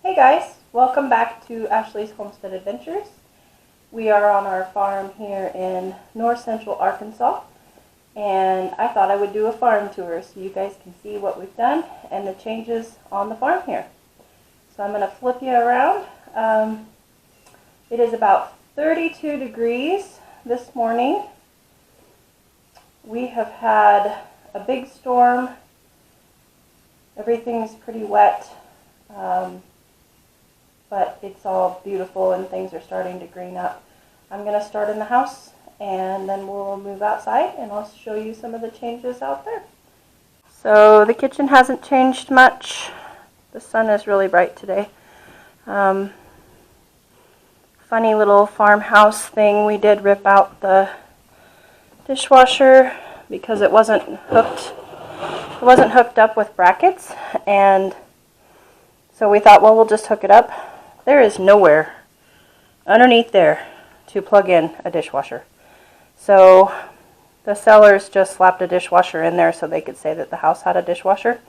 Hey guys, welcome back to Ashley's Homestead Adventures. We are on our farm here in north central Arkansas, and I thought I would do a farm tour so you guys can see what we've done and the changes on the farm here. So I'm going to flip you around. It is about 32 degrees this morning. We have had a big storm. Everything's pretty wet. But it's all beautiful and things are starting to green up. I'm going to start in the house and then we'll move outside and I'll show you some of the changes out there. So the kitchen hasn't changed much. The sun is really bright today. Funny little farmhouse thing, we did rip out the dishwasher because it wasn't hooked up with brackets, and so we thought, well, we'll just hook it up. There is nowhere underneath there to plug in a dishwasher. So the sellers just slapped a dishwasher in there so they could say that the house had a dishwasher,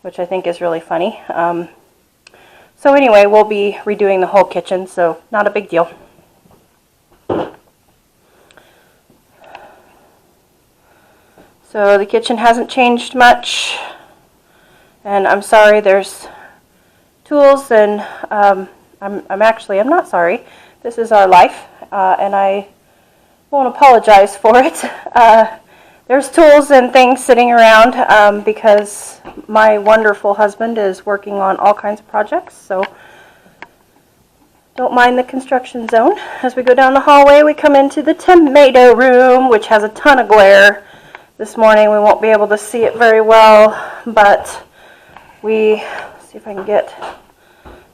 which I think is really funny. So anyway, we'll be redoing the whole kitchen, so not a big deal. So the kitchen hasn't changed much, and I'm sorry, there's tools, and I'm not sorry. This is our life, and I won't apologize for it. There's tools and things sitting around because my wonderful husband is working on all kinds of projects, so don't mind the construction zone. As we go down the hallway, we come into the tomato room, which has a ton of glare. This morning we won't be able to see it very well, but let's see if I can get,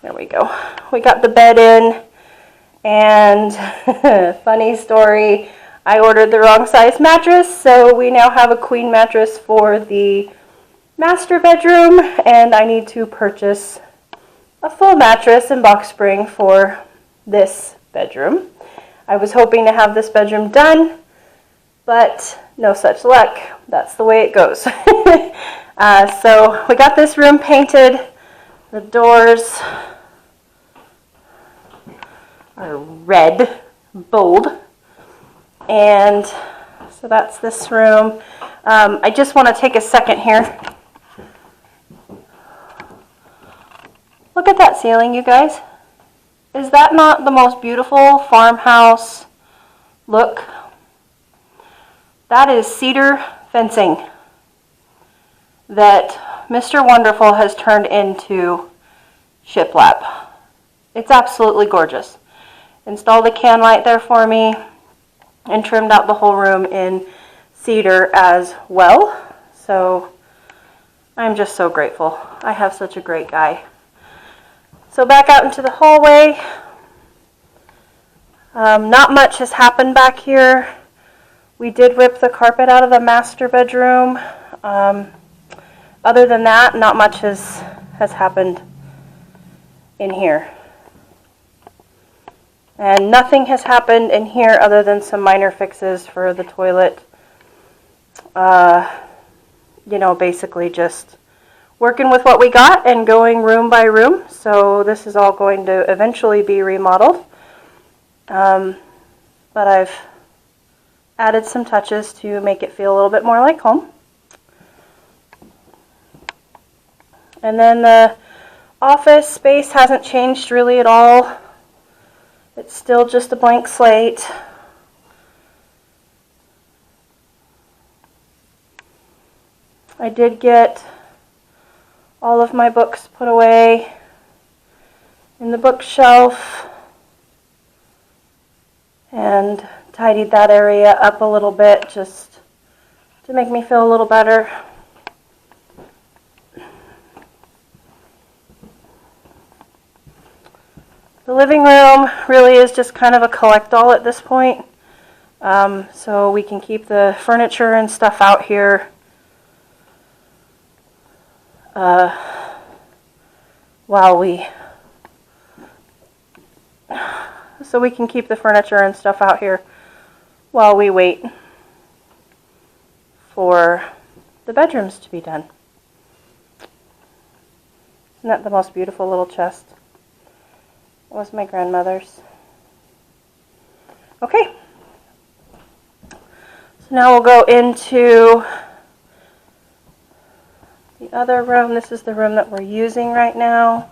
there we go. We got the bed in, and funny story, I ordered the wrong size mattress, so we now have a queen mattress for the master bedroom, and I need to purchase a full mattress and box spring for this bedroom. I was hoping to have this bedroom done, but no such luck. That's the way it goes. So we got this room painted. The doors are red, bold. And so that's this room. I just want to take a second here. Look at that ceiling, you guys. Is that not the most beautiful farmhouse look? That is cedar fencing that Mr. Wonderful has turned into shiplap. It's absolutely gorgeous. Installed a can light there for me and trimmed out the whole room in cedar as well. So I'm just so grateful. I have such a great guy. So back out into the hallway. Not much has happened back here. We did rip the carpet out of the master bedroom. Other than that, not much has happened in here. And nothing has happened in here other than some minor fixes for the toilet. Basically just working with what we got and going room by room. So this is all going to eventually be remodeled. But I've added some touches to make it feel a little bit more like home. And then the office space hasn't changed really at all. It's still just a blank slate. I did get all of my books put away in the bookshelf and tidied that area up a little bit just to make me feel a little better. The living room really is just kind of a collect-all at this point, so we can keep the furniture and stuff out here while we wait for the bedrooms to be done. Isn't that the most beautiful little chest? was my grandmother's. Okay. So now we'll go into the other room. This is the room that we're using right now.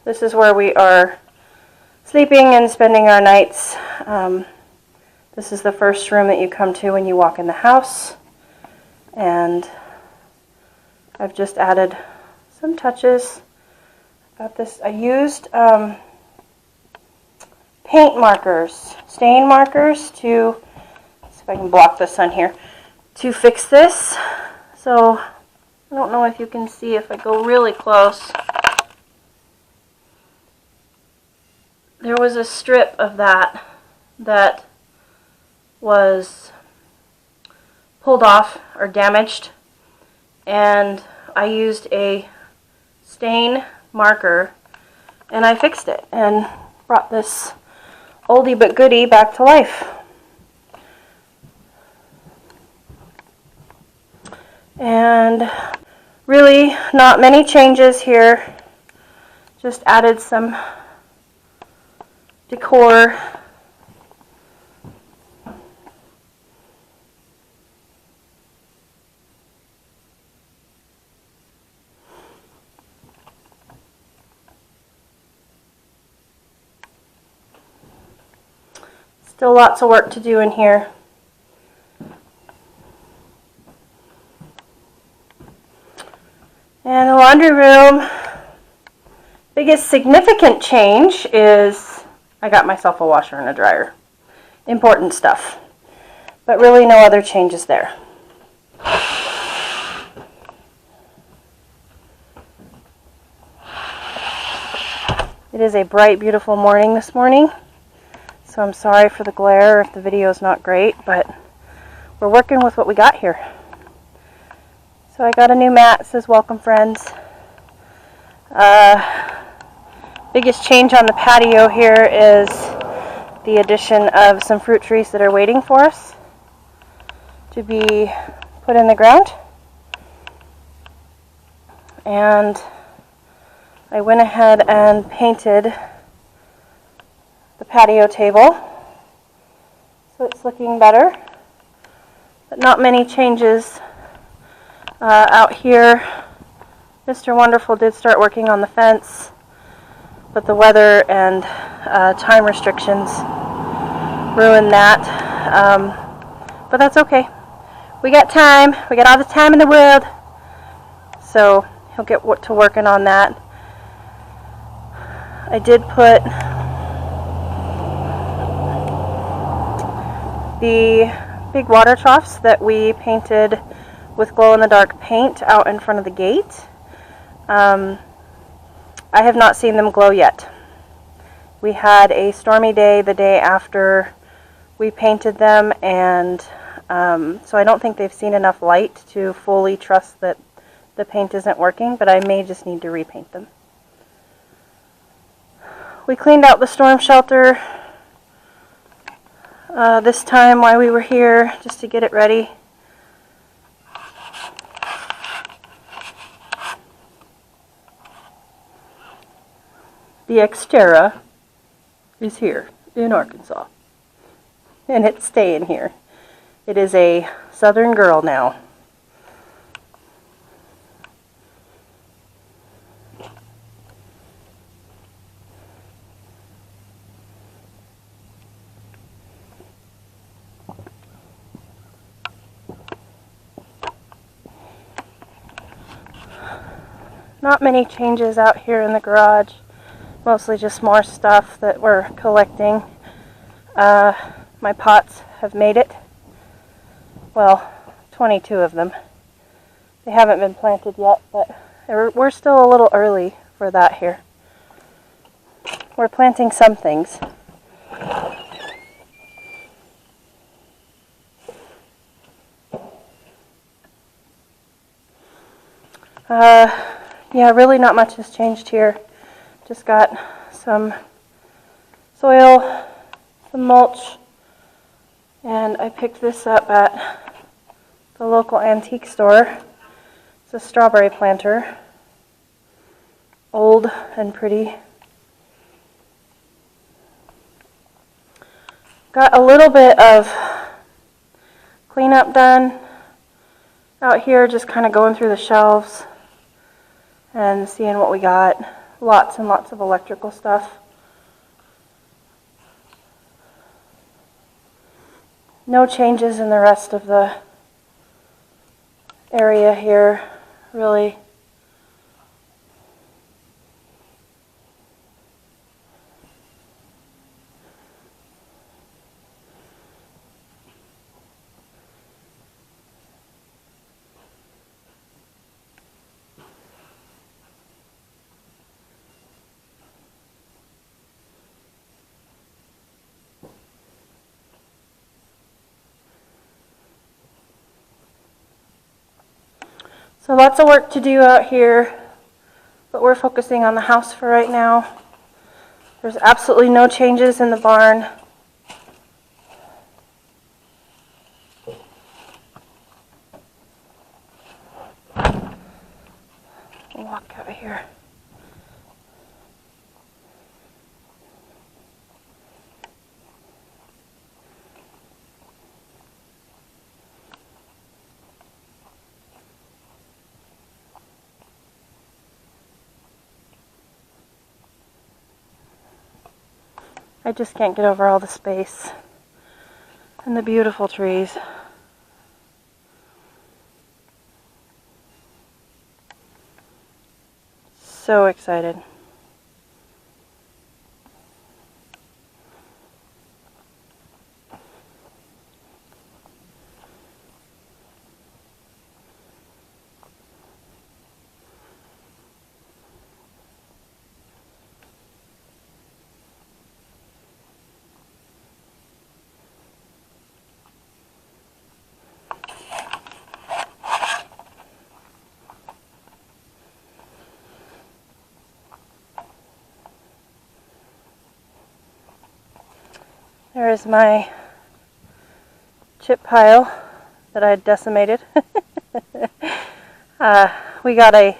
This is where we are sleeping and spending our nights. This is the first room that you come to when you walk in the house. And I've just added some touches. Got this. I used paint markers, stain markers to, see if I can block the sun here, to fix this. So I don't know if you can see if I go really close. There was a strip of that was pulled off or damaged, and I used a stain marker and I fixed it and brought this oldie but goodie back to life. And really not many changes here, just added some decor. Still lots of work to do in here. And the laundry room, biggest significant change is I got myself a washer and a dryer. Important stuff. But really no other changes there. It is a bright, beautiful morning this morning. So I'm sorry for the glare if the video is not great, but we're working with what we got here. So I got a new mat. It says welcome friends. Biggest change on the patio here is the addition of some fruit trees that are waiting for us to be put in the ground. And I went ahead and painted the patio table, so it's looking better, but not many changes out here. Mr. Wonderful did start working on the fence, but the weather and time restrictions ruined that, but that's okay. We got time. We got all the time in the world, so he'll get to working on that. I did put the big water troughs that we painted with glow-in-the-dark paint out in front of the gate. I have not seen them glow yet. We had a stormy day the day after we painted them, and so I don't think they've seen enough light to fully trust that the paint isn't working, but I may just need to repaint them. We cleaned out the storm shelter this time while we were here, just to get it ready. The Xterra is here in Arkansas, and it's staying here. It is a Southern girl now. Not many changes out here in the garage. Mostly just more stuff that we're collecting. My pots have made it. Well, 22 of them. They haven't been planted yet, but we're still a little early for that here. We're planting some things. Yeah, really not much has changed here. Just got some soil, some mulch, and I picked this up at the local antique store. It's a strawberry planter. old and pretty. Got a little bit of cleanup done out here, just kind of going through the shelves and seeing what we got. Lots and lots of electrical stuff. No changes in the rest of the area here, really. So lots of work to do out here, but we're focusing on the house for right now. There's absolutely no changes in the barn. I'll walk out of here. I just can't get over all the space and the beautiful trees. So excited. There is my chip pile that I had decimated. We got a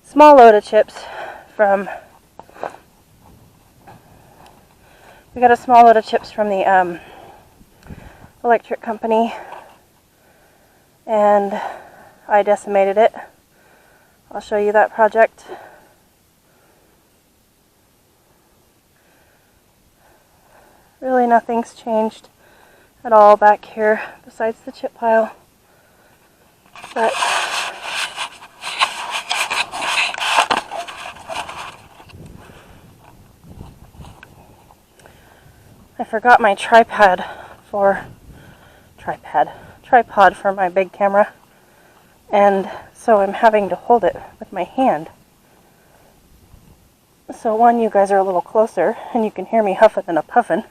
small load of chips from the electric company, and I decimated it. I'll show you that project. Really nothing's changed at all back here besides the chip pile. But I forgot my tripod for my big camera, and so I'm having to hold it with my hand. So one, you guys are a little closer and you can hear me huffing and a-puffing.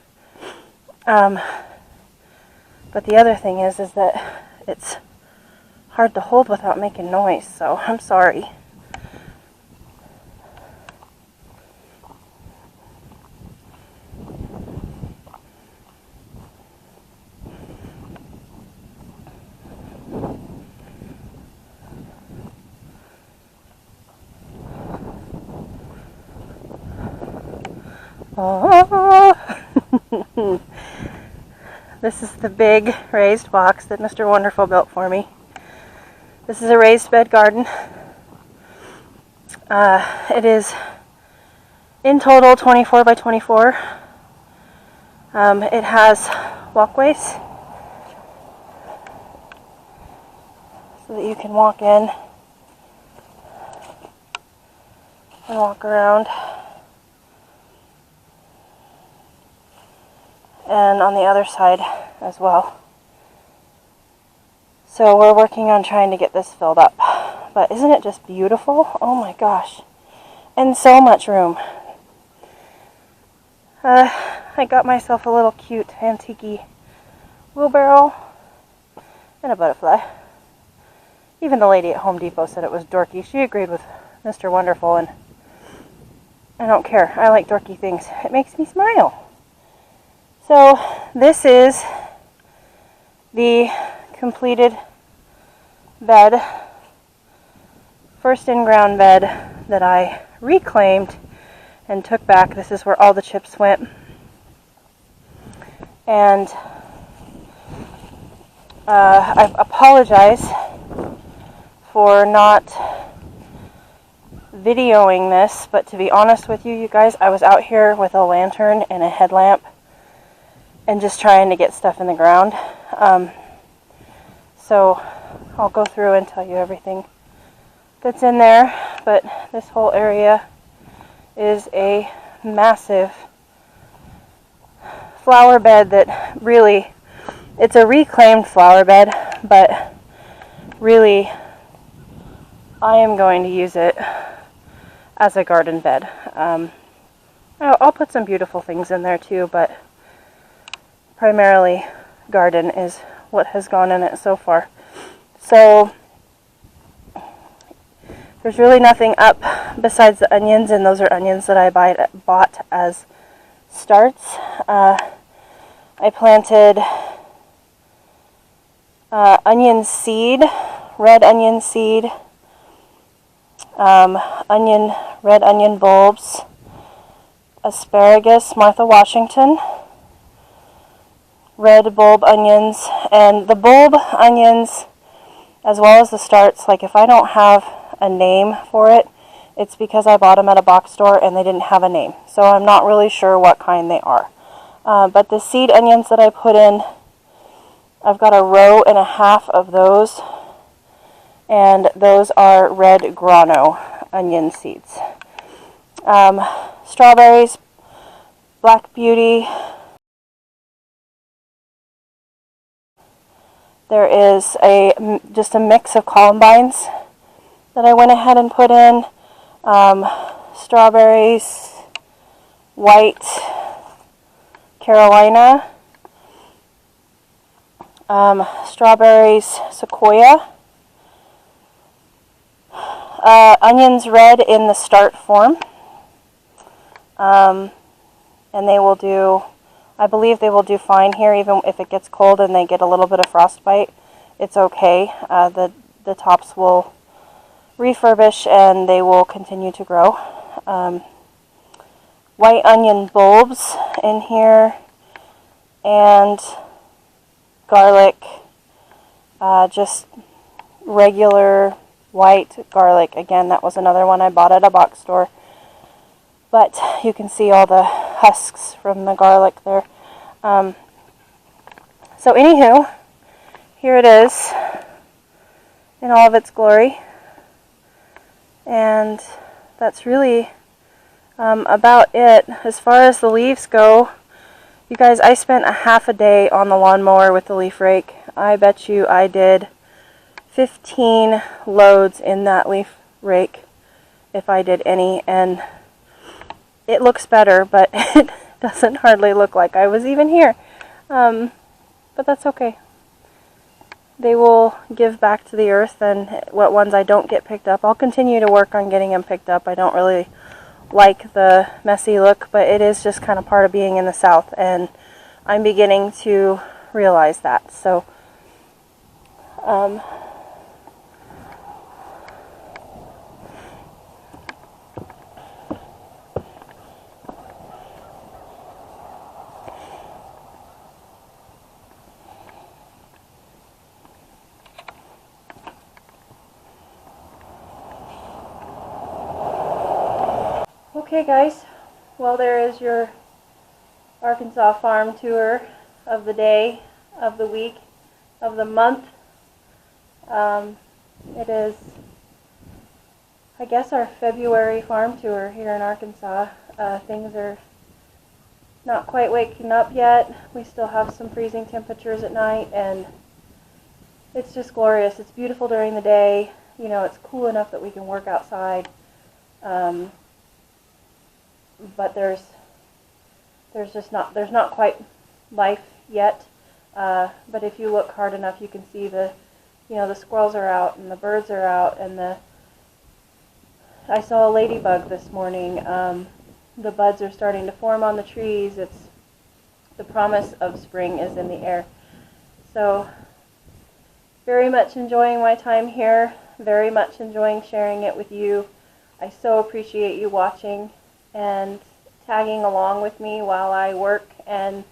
But the other thing is that it's hard to hold without making noise, so I'm sorry. Oh. This is the big raised box that Mr. Wonderful built for me. This is a raised bed garden. It is in total 24 by 24. It has walkways so that you can walk in and walk around. And on the other side as well. So we're working on trying to get this filled up. But isn't it just beautiful? Oh my gosh. And so much room. I got myself a little cute antique wheelbarrow and a butterfly. Even the lady at Home Depot said it was dorky. She agreed with Mr. Wonderful, and I don't care. I like dorky things. It makes me smile. So this is the completed bed first in-ground bed that I reclaimed and took back. This is where all the chips went. And I apologize for not videoing this, but to be honest with you, you guys, I was out here with a lantern and a headlamp and just trying to get stuff in the ground. So I'll go through and tell you everything that's in there, but this whole area is a massive flower bed that really, it's a reclaimed flower bed, but really I am going to use it as a garden bed. I'll put some beautiful things in there too, but primarily garden is what has gone in it so far. So there's really nothing up besides the onions, and those are onions that I bought as starts. I planted onion seed, red onion seed, red onion bulbs, asparagus, Martha Washington, red bulb onions, and the bulb onions as well as the starts, like if I don't have a name for it, it's because I bought them at a box store and they didn't have a name. So I'm not really sure what kind they are. But the seed onions that I put in, I've got a row and a half of those, and those are red grano onion seeds. Strawberries, Black Beauty. There is just a mix of columbines that I went ahead and put in. Strawberries, white Carolina, strawberries Sequoia, onions red in the start form, and they will do, I believe they will do fine here even if it gets cold and they get a little bit of frostbite. It's okay. The tops will refurbish and they will continue to grow. White onion bulbs in here, and garlic, just regular white garlic. Again, that was another one I bought at a box store, but you can see all the husks from the garlic there. So anywho, here it is in all of its glory, and that's really about it. As far as the leaves go, you guys, I spent a half a day on the lawnmower with the leaf rake. I bet you I did 15 loads in that leaf rake, if I did any, and it looks better, but it doesn't hardly look like I was even here. But that's okay. They will give back to the earth, and what ones I don't get picked up, I'll continue to work on getting them picked up. I don't really like the messy look, but it is just kind of part of being in the South, and I'm beginning to realize that. So okay guys, well, there is your Arkansas farm tour of the day, of the week, of the month. It is, I guess, our February farm tour here in Arkansas. Things are not quite waking up yet. We still have some freezing temperatures at night, and it's just glorious. It's beautiful during the day. You know, it's cool enough that we can work outside. But there's not quite life yet. But if you look hard enough, you can see the squirrels are out and the birds are out, and I saw a ladybug this morning. The buds are starting to form on the trees. It's the promise of spring is in the air. So very much enjoying my time here. very much enjoying sharing it with you. I so appreciate you watching and tagging along with me while I work and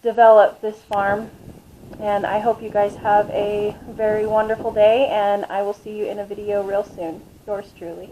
develop this farm. And I hope you guys have a very wonderful day, and I will see you in a video real soon. Yours truly.